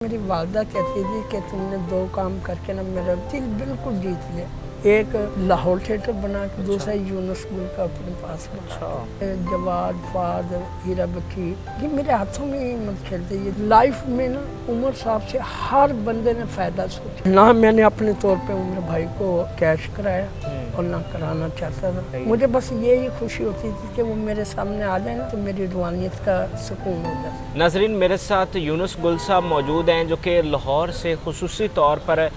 मेरी वालदा कहती थी कि तुमने दो काम करके ना मेरा दिल बिल्कुल जीत लिया। एक लाहौर थिएटर बना के दूसरा यूनुस गुल का अपने पास बना। जवाद फाद हीरा बकी ये मेरे हाथों में ही मत खेलते। ये लाइफ में ना उमर साहब से हर बंदे ने फ़ायदा सोचा। ना मैंने अपने तौर पे उमर भाई को कैश कराया और ना कराना चाहता था। मुझे बस यही खुशी होती थी कि वो मेरे सामने आ जाए ना तो मेरी रूहानियत का सुकून हो जाए। नाज़रीन, मेरे साथ यूनुस गुल साहब मौजूद हैं जो कि लाहौर से खुसूसी तौर पर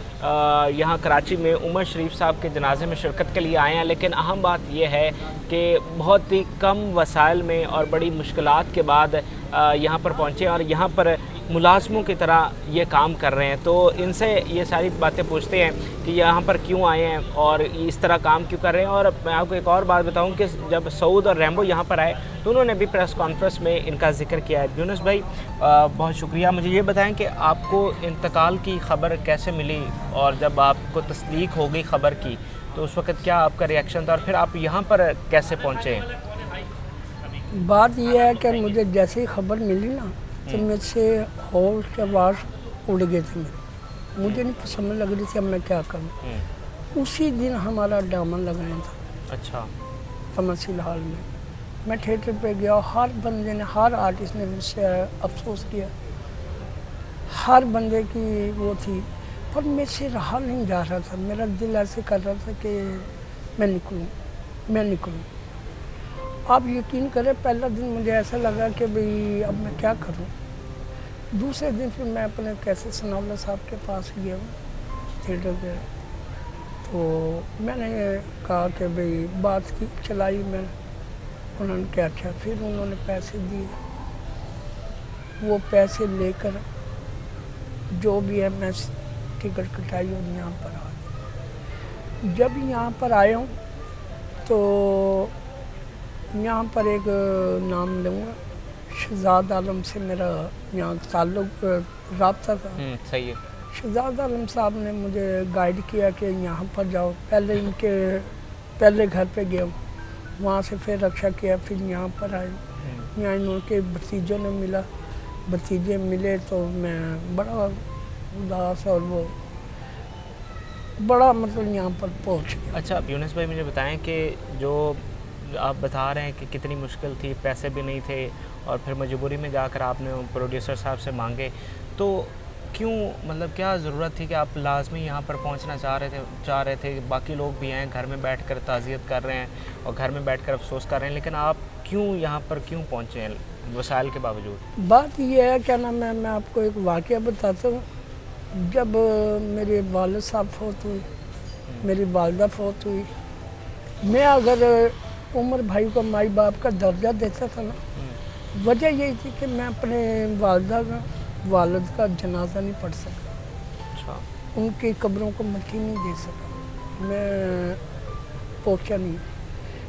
यहाँ कराची में उमर शरीफ साहब के जनाजे में शिरकत के लिए आए हैं। लेकिन अहम बात यह है कि बहुत ही कम वसाइल में और बड़ी मुश्किलात के बाद यहाँ पर पहुँचे और यहाँ पर मुलाजमों की तरह ये काम कर रहे हैं। तो इनसे ये सारी बातें पूछते हैं कि यहाँ पर क्यों आए हैं और इस तरह काम क्यों कर रहे हैं। और मैं आपको एक और बात बताऊँ कि जब सऊद और रैम्बो यहाँ पर आए तो उन्होंने भी प्रेस कॉन्फ्रेंस में इनका जिक्र किया है। यूनुस भाई बहुत शुक्रिया। मुझे ये बताएं कि आपको इंतकाल की ख़बर कैसे मिली और जब आपको तस्दीक हो गई ख़बर की तो उस वक़्त क्या आपका रिएक्शन था और फिर आप यहाँ पर कैसे पहुँचे? बात यह है कि मुझे जैसे ही खबर मिली ना तो मुझसे होश के आवाज़ उड़ गए थे मेरे। मुझे नहीं समझ लग रही थी अब मैं क्या करूँ। उसी दिन हमारा ड्रामा लगना था। अच्छा। तमसील हाल में मैं थिएटर पे गया। हर बंदे ने, हर आर्टिस्ट ने मुझसे अफसोस किया। हर बंदे की वो थी पर मुझसे रहा नहीं जा रहा था। मेरा दिल ऐसे कर रहा था कि मैं निकलूँ। आप यकीन करें पहला दिन मुझे ऐसा लगा कि भाई अब मैं क्या करूं। दूसरे दिन फिर मैं अपने कैसे सनाउल्लाह साहब के पास गया थिएटर पे। तो मैंने कहा कि भाई बात की चलाई मैं। उन्होंने क्या अच्छा फिर उन्होंने पैसे दिए। वो पैसे लेकर जो भी है मैं टिकट कटाई और यहाँ पर आ गया। जब यहाँ पर आया हूँ तो यहाँ पर एक नाम लूँगा, शहजाद आलम से मेरा यहाँ ताल्लुक़ रब्ता था। सही है। शहजाद आलम साहब ने मुझे गाइड किया कि यहाँ पर जाओ। पहले इनके पहले घर पे गया, वहाँ से फिर रक्षा किया, फिर यहाँ पर आए। यहाँ इनके भतीजों ने भतीजे मिले तो मैं बड़ा उदास और वो बड़ा मतलब यहाँ पर पहुँच गया। अच्छा यूनुस भाई, मुझे बताएं कि जो आप बता रहे हैं कि कितनी मुश्किल थी, पैसे भी नहीं थे और फिर मजबूरी में जाकर आपने प्रोड्यूसर साहब से मांगे, तो क्यों, मतलब क्या ज़रूरत थी कि आप लाजमी यहाँ पर पहुँचना चाह रहे थे? बाकी लोग भी हैं घर में बैठकर ताज़ियत कर रहे हैं और घर में बैठकर अफसोस कर रहे हैं, लेकिन आप क्यों यहाँ पर क्यों पहुँचे हैं वसाइल के बावजूद? बात यह है क्या नाम है, मैं आपको एक वाक़या बताता हूँ। जब मेरे वालिद साहब फौत हुए, मेरी वालदा फौत हुई, मैं अगर उमर भाई को माई बाप का दर्जा देता था ना, वजह यही थी कि मैं अपने वालिद का जनाजा नहीं पढ़ सका। अच्छा। उनकी कब्रों को मिट्टी नहीं दे सका, मैं पहुँचा नहीं।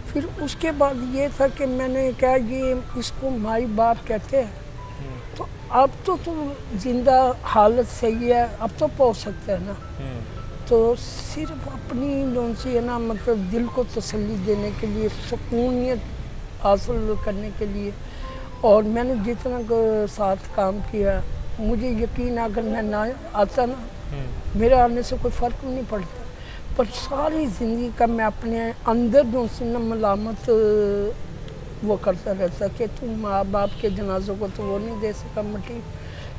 फिर उसके बाद ये था कि मैंने कहा ये इसको माई बाप कहते हैं तो अब तो जिंदा हालत सही है, अब तो पहुँच सकते हैं ना। तो सिर्फ अपनी जो सी है ना मतलब दिल को तसल्ली देने के लिए, सुकूनियत हासिल करने के लिए, और मैंने जितना साथ काम किया, मुझे यकीन अगर मैं ना आता ना, मेरे आने से कोई फ़र्क नहीं पड़ता। पर सारी ज़िंदगी का मैं अपने अंदर जो सी ना मलामत वो करता रहता कि तुम माँ बाप के जनाजों को तो वो नहीं दे सका मिट्टी,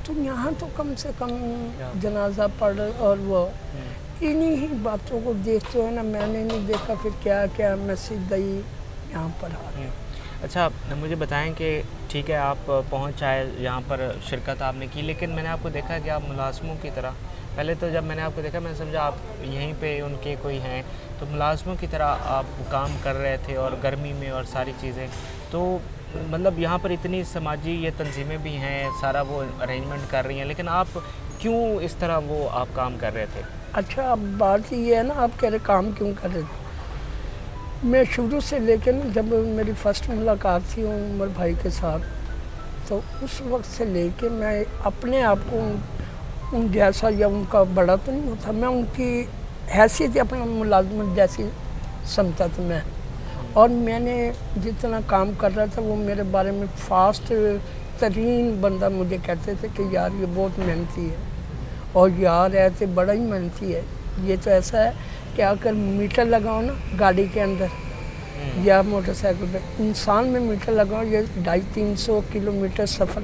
तुम यहाँ तो कम से कम जनाजा पढ़। और वो इन्हीं ही बातों को देखते हो ना, मैंने नहीं देखा फिर क्या मैं सीधा ही यहाँ पर आ गया। अच्छा, मुझे बताएं कि ठीक है आप पहुँच आए यहाँ पर, शिरकत आपने की, लेकिन मैंने आपको देखा कि आप मुलाजमों की तरह, पहले तो जब मैंने आपको देखा मैंने समझा आप यहीं पे उनके कोई हैं, तो मुलाजमों की तरह आप काम कर रहे थे और गर्मी में और सारी चीज़ें। तो मतलब यहाँ पर इतनी समाजी ये तंजीमें भी हैं, सारा वो अरेंजमेंट कर रही हैं, लेकिन आप क्यों इस तरह वो आप काम कर रहे थे? अच्छा, अब बात ये है ना, आप कह रहे काम क्यों कर रहे थे। मैं शुरू से लेकर ना, जब मेरी फ़र्स्ट मुलाकात थी उमर भाई के साथ, तो उस वक्त से लेके मैं अपने आप को उन जैसा या उनका बड़ा तो नहीं होता, मैं उनकी हैसियत अपना मुलाजमत जैसी समझता था मैं। और मैंने जितना काम कर रहा था वो मेरे बारे में फास्ट بہترین بندہ مجھے کہتے تھے کہ یار یہ بہت محنتی ہے، اور یار ایسے بڑا ہی محنتی ہے. یہ تو ایسا ہے کہ اگر میٹر لگاؤ نا گاڑی کے اندر یا موٹر سائیکل پہ، انسان میں میٹر لگاؤ یہ 250-300 کلومیٹر سفر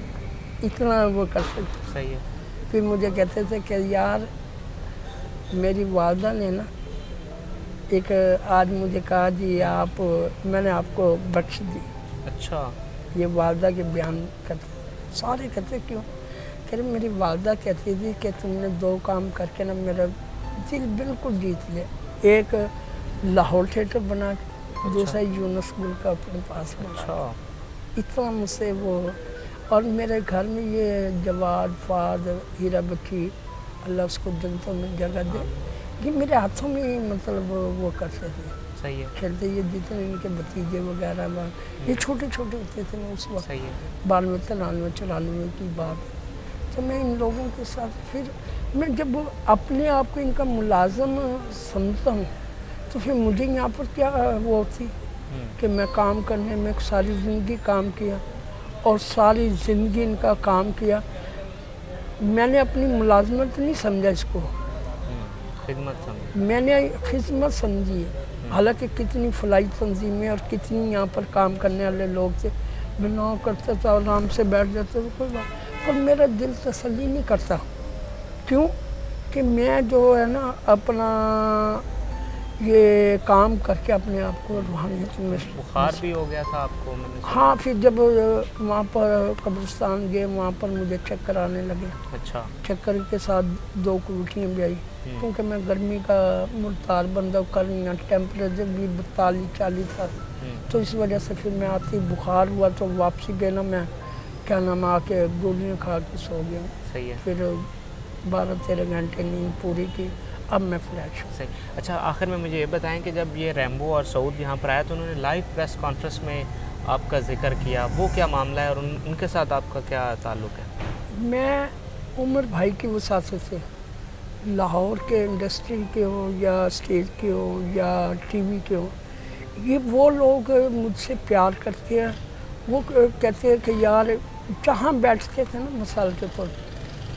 اتنا وہ کر سکتے. صحیح ہے. پھر مجھے کہتے تھے کہ یار میری والدہ نے نا ایک آج مجھے کہا جی آپ، میں نے آپ کو بخش دی. اچھا. یہ والدہ کے بیان کرتے سارے کہتے کیوں کہ میری والدہ کہتی تھی کہ تم نے 2 کام کر کے نا میرا دل بالکل جیت لیا. ایک لاہور تھیٹر بنا کے، دوسرا یونس گل کا اپنے پاس بنا. اچھا. اتنا مجھ سے وہ، اور میرے گھر میں یہ جواد فاد ہیرا بچی اللہ اس کو جنتوں میں جگہ دے، یہ میرے ہاتھوں میں ہی مطلب وہ کرتے تھے. صحیح ہے. کھیلتے. یہ جتنے ان کے بھتیجے وغیرہ یہ چھوٹے چھوٹے ہوتے تھے نا اس وقت. صحیح ہے. 92 93 94 کی بات ہے. تو میں ان لوگوں کے ساتھ پھر میں جب اپنے آپ کو ان کا ملازم سمجھتا ہوں تو پھر مجھے یہاں پر کیا وہ تھی کہ میں کام کرنے میں ساری زندگی کام کیا اور ساری زندگی ان کا کام کیا. میں نے اپنی ملازمت نہیں سمجھا اس کو، خدمت سمجھ. میں نے خدمت سمجھی ہے. حالانکہ کتنی فلاحی تنظیمیں اور کتنی یہاں پر کام کرنے والے لوگ تھے، میں نہ کرتا تھا آرام سے بیٹھ جاتا تھا کوئی بات، پر میرا دل تسلی نہیں کرتا. کیوں کہ میں جو ہے نا اپنا یہ کام کر کے اپنے آپ کو روحانیت میں بخار بھی ہو گیا تھا آپ کو میں نے سنا. ہاں. پھر جب وہاں پر قبرستان گئے وہاں پر مجھے چکر آنے لگے. اچھا. چکر کے ساتھ 2 الٹیاں بھی آئی کیونکہ میں گرمی کا مرتار بندہ کرنا، ٹیمپریچر بھی 42-40 تھا. تو اس وجہ سے پھر میں آتی بخار ہوا تو واپسی گئے نا میں کیا نام آ کے گولیاں کھا کے سو گیا. صحیح ہے. پھر 12-13 گھنٹے نیند پوری کی، اب میں فلیش ہوں. صحیح. اچھا آخر میں مجھے یہ بتائیں کہ جب یہ ریمبو اور سعود یہاں پر آیا تو انہوں نے لائیو پریس کانفرنس میں آپ کا ذکر کیا، وہ کیا معاملہ ہے اور ان کے ساتھ آپ کا کیا تعلق ہے؟ میں عمر بھائی کی وساطت سے لاہور کے انڈسٹری کے ہوں یا اسٹیج کے ہوں یا ٹی وی کے ہوں، یہ وہ لوگ مجھ سے پیار کرتے ہیں. وہ کہتے ہیں کہ یار جہاں بیٹھتے تھے نا مثال کے طور پر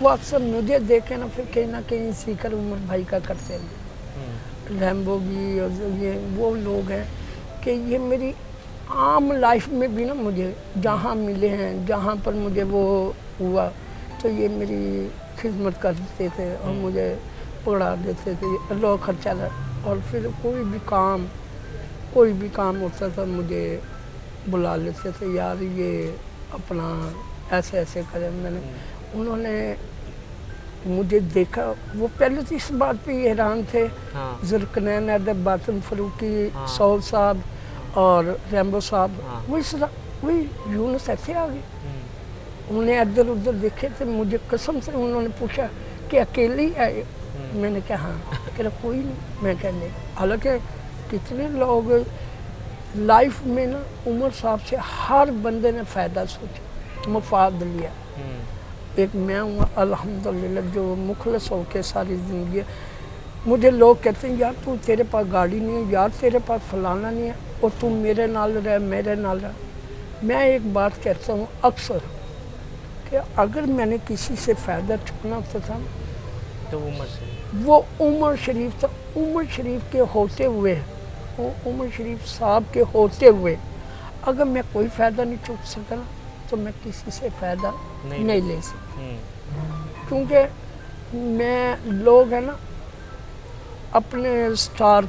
وہ اکثر مجھے دیکھے نا پھر کہیں نہ کہیں سیکر عمر بھائی کا کرتے ہیں. ریمبو بھی یہ وہ لوگ ہیں کہ یہ میری عام لائف میں بھی نا مجھے جہاں ملے ہیں، جہاں پر مجھے وہ ہوا تو یہ میری خدمت کرتے تھے اور مجھے پڑھا دیتے تھے لوگ خرچہ اور پھر کوئی بھی کام ہوتا تھا مجھے بلا لیتے تھے یار یہ اپنا ایسے ایسے کرے. میں نے انہوں نے مجھے دیکھا، وہ پہلے تو اس بات پہ حیران تھے. ذوالقرنین ادب باطن فروقی سعود صاحب اور ریمبو صاحب وہی یونس ایسے آ گئے. انہوں نے ادھر ادھر دیکھے تھے، مجھے قسم سے انہوں نے پوچھا کہ اکیلے ہی آئے. میں نے کہا ہاں. کہ کوئی نہیں. میں کہنے حالانکہ کتنے لوگ لائف میں نا عمر صاحب سے ہر بندے نے فائدہ سوچا، مفاد لیا. ایک میں ہوں الحمدللہ جو مخلص ہو کے ساری زندگی. مجھے لوگ کہتے ہیں یار تو تیرے پاس گاڑی نہیں ہے، یار تیرے پاس فلانا نہیں ہے اور تو میرے نال رہ میرے نال رہ. میں ایک بات کہتا ہوں اکثر کہ اگر میں نے کسی سے فائدہ چکنا ہوتا تھا تو وہ عمر شریف تھا. عمر شریف کے ہوتے ہوئے، وہ عمر شریف صاحب کے ہوتے ہوئے اگر میں کوئی فائدہ نہیں چک سکا تو میں کسی سے فائدہ نہیں لے سکتا. کیونکہ میں لوگ ہیں نا اپنے سٹار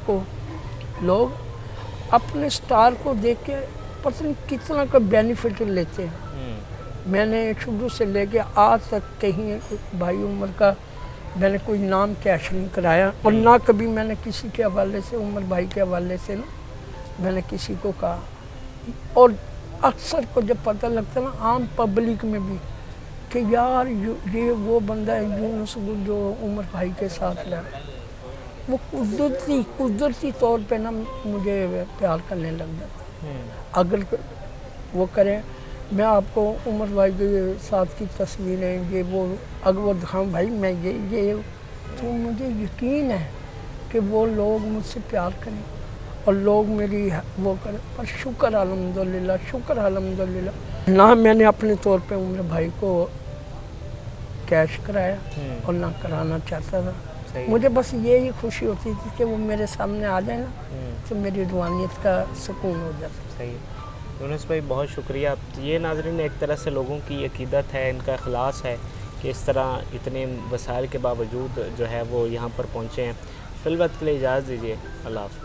کو دیکھ کے پتہ نہیں کتنا کا بینیفٹ لیتے ہیں. میں نے شروع سے لے کے آج تک کہیں بھائی عمر کا میں نے کوئی نام کیش نہیں کرایا اور نہ کبھی میں نے کسی کے حوالے سے عمر بھائی کے حوالے سے نا میں نے کسی کو کہا. اور اکثر کو جب پتہ لگتا ہے نا عام پبلک میں بھی کہ یار یہ وہ بندہ ہے یونس گل جو عمر بھائی کے ساتھ رہا، وہ قدرتی طور پہ نا مجھے پیار کرنے لگ جاتا. اگر وہ کریں میں آپ کو عمر بھائی کے ساتھ کی تصویریں یہ وہ اگر وہ دکھاؤں بھائی میں یہ تو مجھے یقین ہے کہ وہ لوگ مجھ سے پیار کریں. اور لوگ میری وہ کریں، پر شکر الحمدللہ، شکر الحمدللہ۔ نہ میں نے اپنے طور پہ عمر بھائی کو کیش کرایا اور نہ کرانا چاہتا تھا۔ مجھے بس یہی خوشی ہوتی تھی کہ وہ میرے سامنے آ جائے نا تو میری روحانیت کا سکون ہو جاتا۔ صحیح یونس بھائی، بہت شکریہ۔ یہ ناظرین ایک طرح سے لوگوں کی عقیدت ہے، ان کا اخلاص ہے کہ اس طرح اتنے وسائل کے باوجود جو ہے وہ یہاں پر پہنچے ہیں۔ فی الوقت کے لیے اجازت دیجیے، اللہ حافظ۔